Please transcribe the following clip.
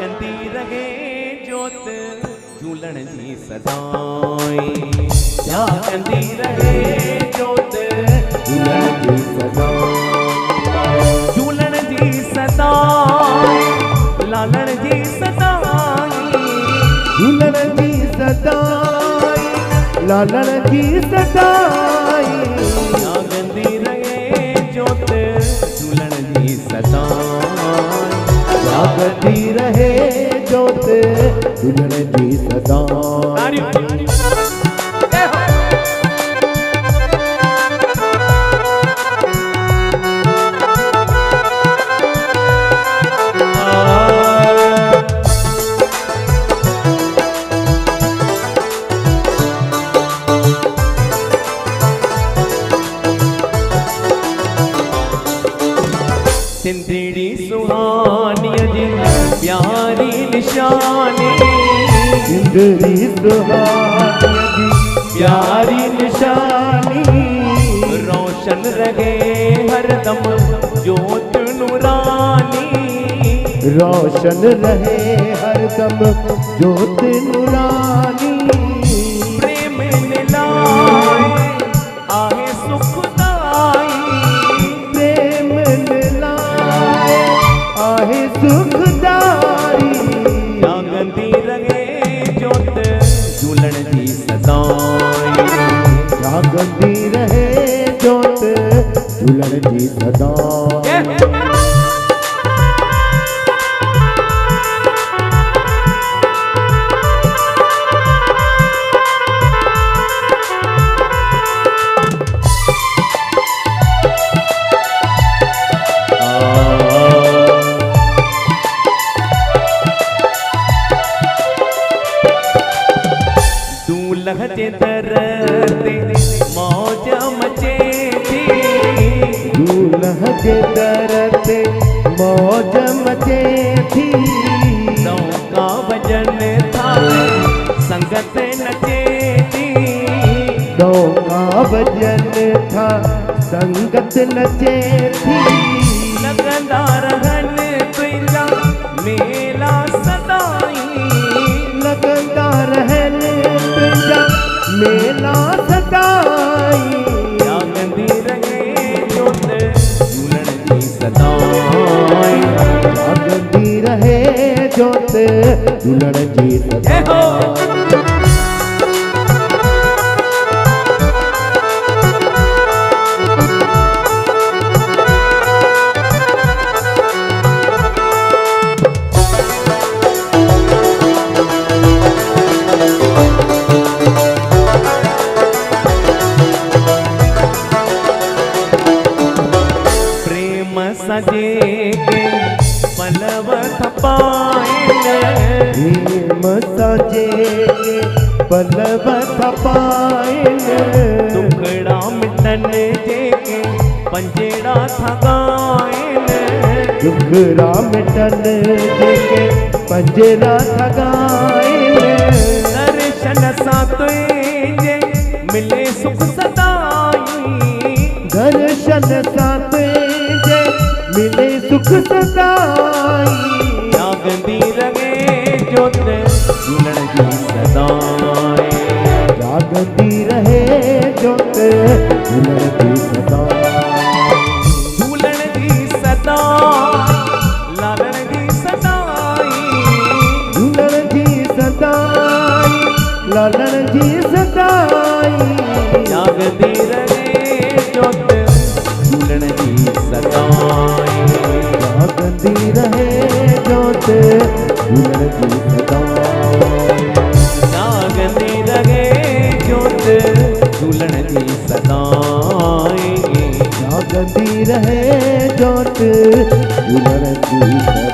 जागती रहे जोत झूलण जी सदाई, जागती रहे जोत झूलण जी सदाई, झूलण जी सदाई, लालण जी सदाई, झूलण जी सदाई, लालण जी सदाई, जागती रहे जोत झूलण जी सदाई, जागती रहे जोत झूलण जी सदाई। सिंधड़ी सुहानी जी प्यारी निशानी, सिंधड़ी सुहानी जी प्यारी निशानी, रोशन रहे हरदम जोत नूरानी, रोशन रहे हरदम जोत नूरानी, प्रेम निलाए आहे सुखदाई, प्रेम निलाए आहे सुखदाई, जागती रहे जोत झूलण जी सदाई, जागती रहे जोत झूलण जी सदाई। दूल्हा जे दर ते मौज मचे थी, दूल्हा के दर ते मौज मचे थी, नौका भजन था संगत नचे थी, नौका भजन था संगत नचे थी, लगंदा रहन तुंहिंजा मेला सदाई, लगंदा रहन तुंहिंजा मेला सदाई, जागती रहे जोत झूलण जी सदाई, जागती रहे जोत झूलण जी सदाई। सजे के पलव थपाइन, प्रेम सजे के पलव थपाइन, दुखड़ा मिटन जेके पंजेड़ा थगाइन, दुखड़ा मिटन जेके पंजेड़ा थगाइन, दर्शन सां तुंहिंजे मिले सुख सदाई, दर्शन सां तुंहिंजे मिले सुख सदाई, जागती रहे जोत झूलण जी सदाई, जागती रहे जोत झूलण जी सदाई, झूलण जी सदाई, लालण जी सदाई, झूलण जी सदाई, लालण जी सदाई, जागती रहे जोत झूलण जी सदाई, जागती रहे जोत झूलण जी सदाई, जागती रहे जोत झूलण जी सदाई, जागती रहे जोत झूलण जी सदाई।